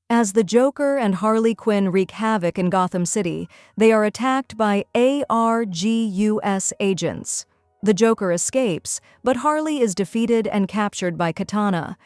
As the Joker and Harley Quinn wreak havoc in Gotham City, they are attacked by ARGUS agents. The Joker escapes, but Harley is defeated and captured by Katana.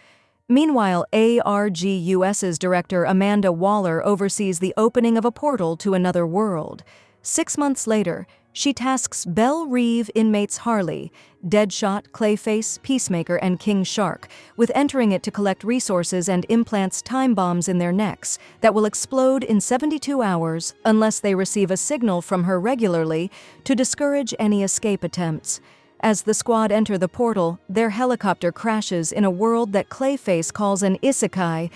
Meanwhile, ARGUS's director Amanda Waller oversees the opening of a portal to another world. 6 months later, she tasks Belle Reve inmates Harley, Deadshot, Clayface, Peacemaker, and King Shark with entering it to collect resources and implants time bombs in their necks that will explode in 72 hours unless they receive a signal from her regularly to discourage any escape attempts. As the squad enter the portal, their helicopter crashes in a world that Clayface calls an Isekai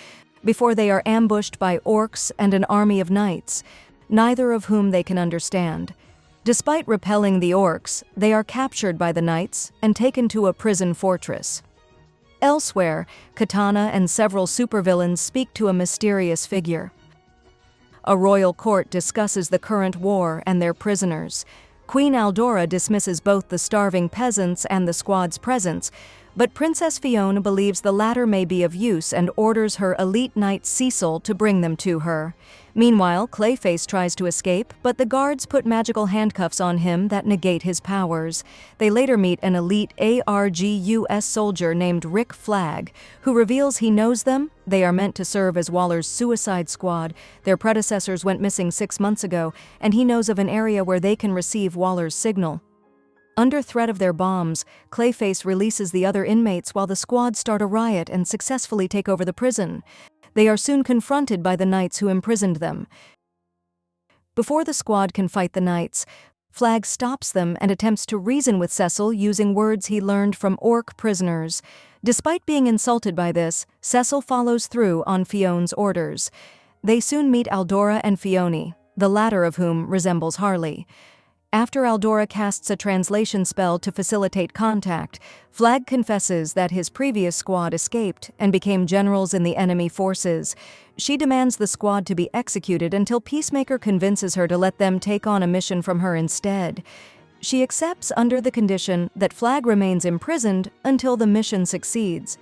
before they are ambushed by orcs and an army of knights, neither of whom they can understand. Despite repelling the orcs, they are captured by the knights and taken to a prison fortress. Elsewhere, Katana and several supervillains speak to a mysterious figure. A royal court discusses the current war and their prisoners. Queen Aldora dismisses both the starving peasants and the squad's presence, but Princess Fiona believes the latter may be of use and orders her elite knight Cecil to bring them to her. Meanwhile, Clayface tries to escape, but the guards put magical handcuffs on him that negate his powers. They later meet an elite ARGUS soldier named Rick Flag, who reveals he knows them. They are meant to serve as Waller's Suicide Squad. Their predecessors went missing 6 months ago, and he knows of an area where they can receive Waller's signal. Under threat of their bombs, Clayface releases the other inmates while the squad start a riot and successfully take over the prison. They are soon confronted by the knights who imprisoned them. Before the squad can fight the knights, Flag stops them and attempts to reason with Cecil using words he learned from orc prisoners. Despite being insulted by this, Cecil follows through on Fiona's orders. They soon meet Aldora and Fiona, the latter of whom resembles Harley. After Aldora casts a translation spell to facilitate contact, Flag confesses that his previous squad escaped and became generals in the enemy forces. She demands the squad to be executed until Peacemaker convinces her to let them take on a mission from her instead. She accepts under the condition that Flag remains imprisoned until the mission succeeds.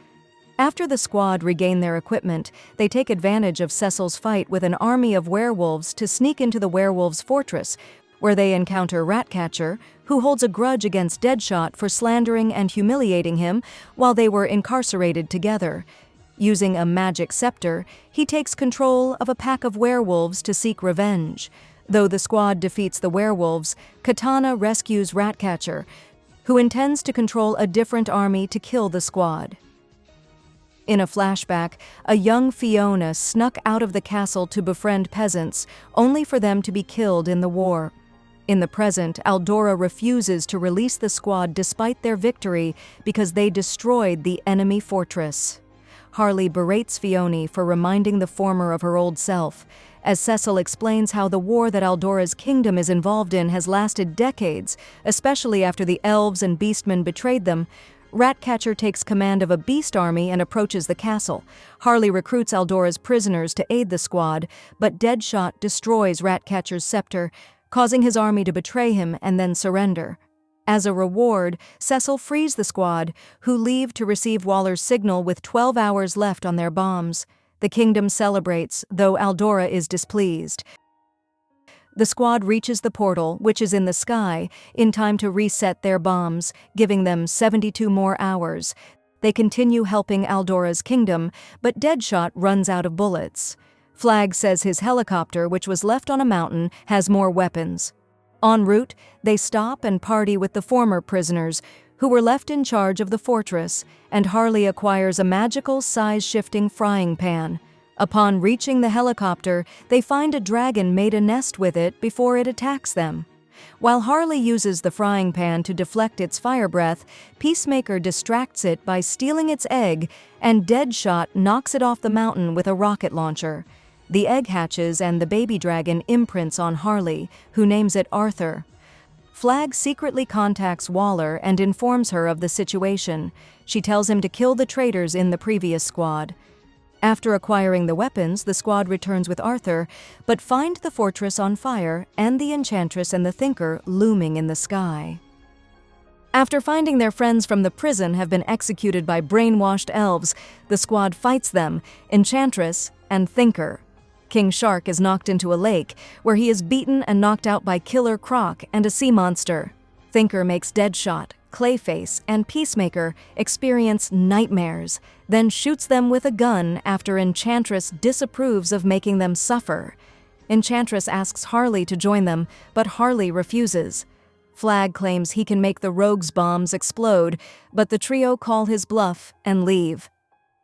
After the squad regain their equipment, they take advantage of Cecil's fight with an army of werewolves to sneak into the werewolves' fortress, where they encounter Ratcatcher, who holds a grudge against Deadshot for slandering and humiliating him while they were incarcerated together. Using a magic scepter, he takes control of a pack of werewolves to seek revenge. Though the squad defeats the werewolves, Katana rescues Ratcatcher, who intends to control a different army to kill the squad. In a flashback, a young Fiona snuck out of the castle to befriend peasants, only for them to be killed in the war. In the present, Aldora refuses to release the squad despite their victory because they destroyed the enemy fortress. Harley berates Fiona for reminding the former of her old self, as Cecil explains how the war that Aldora's kingdom is involved in has lasted decades, especially after the elves and beastmen betrayed them. Ratcatcher takes command of a beast army and approaches the castle. Harley recruits Aldora's prisoners to aid the squad, but Deadshot destroys Ratcatcher's scepter, causing his army to betray him and then surrender. As a reward, Cecil frees the squad, who leave to receive Waller's signal with 12 hours left on their bombs. The kingdom celebrates, though Aldora is displeased. The squad reaches the portal, which is in the sky, in time to reset their bombs, giving them 72 more hours. They continue helping Aldora's kingdom, but Deadshot runs out of bullets. Flag says his helicopter, which was left on a mountain, has more weapons. En route, they stop and party with the former prisoners, who were left in charge of the fortress, and Harley acquires a magical size-shifting frying pan. Upon reaching the helicopter, they find a dragon made a nest with it before it attacks them. While Harley uses the frying pan to deflect its fire breath, Peacemaker distracts it by stealing its egg, and Deadshot knocks it off the mountain with a rocket launcher. The egg hatches and the baby dragon imprints on Harley, who names it Arthur. Flag secretly contacts Waller and informs her of the situation. She tells him to kill the traitors in the previous squad. After acquiring the weapons, the squad returns with Arthur, but find the fortress on fire and the Enchantress and the Thinker looming in the sky. After finding their friends from the prison have been executed by brainwashed elves, the squad fights them, Enchantress and Thinker. King Shark is knocked into a lake, where he is beaten and knocked out by Killer Croc and a sea monster. Thinker makes Deadshot, Clayface, and Peacemaker experience nightmares, then shoots them with a gun after Enchantress disapproves of making them suffer. Enchantress asks Harley to join them, but Harley refuses. Flag claims he can make the rogues' bombs explode, but the trio call his bluff and leave.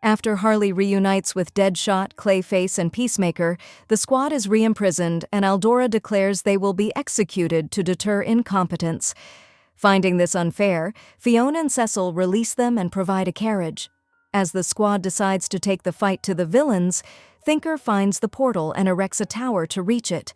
After Harley reunites with Deadshot, Clayface, and Peacemaker, the squad is re-imprisoned and Aldora declares they will be executed to deter incompetence. Finding this unfair, Fiona and Cecil release them and provide a carriage. As the squad decides to take the fight to the villains, Thinker finds the portal and erects a tower to reach it.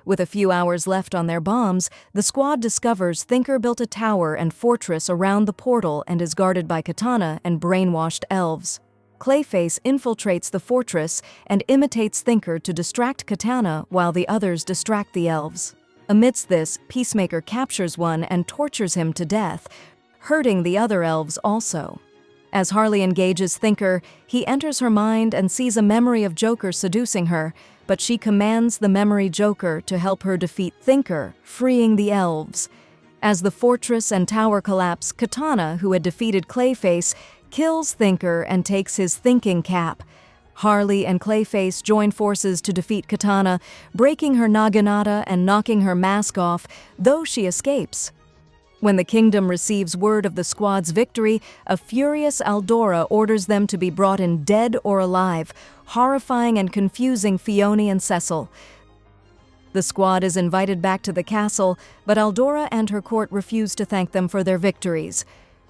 With a few hours left on their bombs, the squad discovers Thinker built a tower and fortress around the portal and is guarded by Katana and brainwashed elves. Clayface infiltrates the fortress and imitates Thinker to distract Katana while the others distract the elves. Amidst this, Peacemaker captures one and tortures him to death, hurting the other elves also. As Harley engages Thinker, he enters her mind and sees a memory of Joker seducing her, but she commands the memory Joker to help her defeat Thinker, freeing the elves. As the fortress and tower collapse, Katana, who had defeated Clayface, kills Thinker and takes his thinking cap. Harley and Clayface join forces to defeat Katana, breaking her naginata and knocking her mask off, though she escapes. When the kingdom receives word of the squad's victory, a furious Aldora orders them to be brought in dead or alive, horrifying and confusing Fiona and Cecil. The squad is invited back to the castle, but Aldora and her court refuse to thank them for their victories.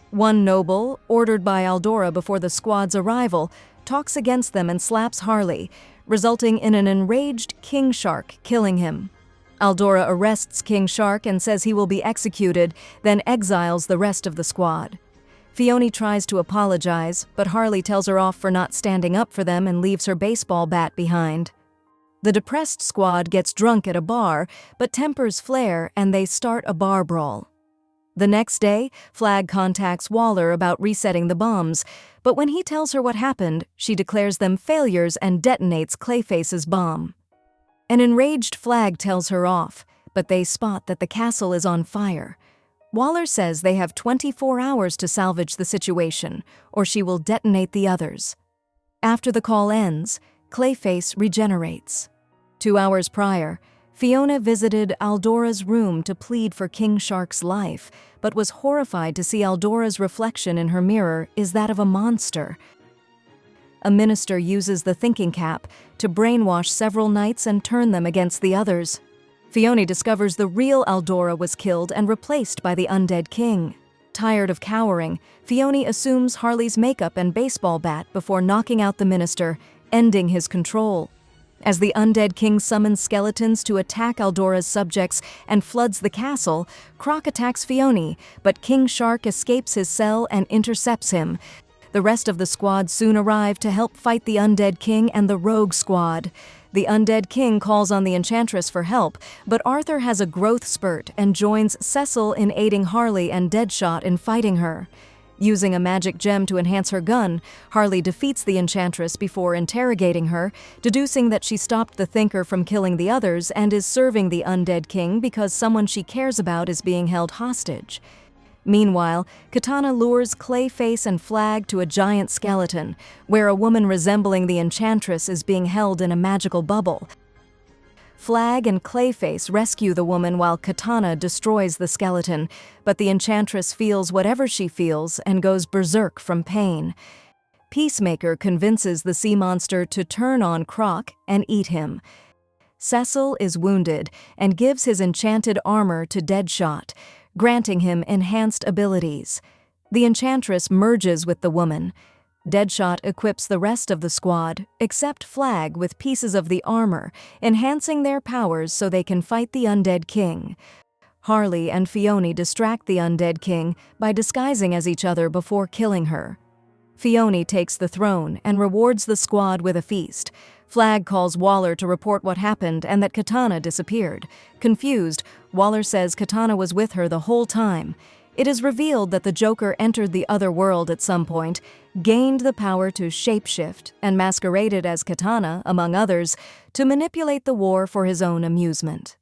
One noble, ordered by Aldora before the squad's arrival, talks against them and slaps Harley, resulting in an enraged King Shark killing him. Aldora arrests King Shark and says he will be executed, then exiles the rest of the squad. Fiona tries to apologize, but Harley tells her off for not standing up for them and leaves her baseball bat behind. The depressed squad gets drunk at a bar, but tempers flare and they start a bar brawl. The next day, Flag contacts Waller about resetting the bombs, but when he tells her what happened, she declares them failures and detonates Clayface's bomb. An enraged Flag tells her off, but they spot that the castle is on fire. Waller says they have 24 hours to salvage the situation, or she will detonate the others. After the call ends, Clayface regenerates. 2 hours prior, Fiona visited Aldora's room to plead for King Shark's life, but was horrified to see Aldora's reflection in her mirror is that of a monster. A minister uses the thinking cap to brainwash several knights and turn them against the others. Fiona discovers the real Aldora was killed and replaced by the undead king. Tired of cowering, Fiona assumes Harley's makeup and baseball bat before knocking out the minister, ending his control. As the undead king summons skeletons to attack Aldora's subjects and floods the castle, Croc attacks Fiona, but King Shark escapes his cell and intercepts him. The rest of the squad soon arrive to help fight the undead king and the rogue squad. The undead king calls on the Enchantress for help, but Arthur has a growth spurt and joins Cecil in aiding Harley and Deadshot in fighting her. Using a magic gem to enhance her gun, Harley defeats the Enchantress before interrogating her, deducing that she stopped the Thinker from killing the others and is serving the undead king because someone she cares about is being held hostage. Meanwhile, Katana lures Clayface and Flag to a giant skeleton, where a woman resembling the Enchantress is being held in a magical bubble. Flag and Clayface rescue the woman while Katana destroys the skeleton, but the Enchantress feels whatever she feels and goes berserk from pain. Peacemaker convinces the sea monster to turn on Croc and eat him. Cecil is wounded and gives his enchanted armor to Deadshot, granting him enhanced abilities. The Enchantress merges with the woman. Deadshot equips the rest of the squad, except Flag, with pieces of the armor, enhancing their powers so they can fight the undead king. Harley and Fione distract the undead king by disguising as each other before killing her. Fione takes the throne and rewards the squad with a feast. Flag calls Waller to report what happened and that Katana disappeared. Confused, Waller says Katana was with her the whole time. It is revealed that the Joker entered the other world at some point, gained the power to shapeshift, and masqueraded as Katana, among others, to manipulate the war for his own amusement.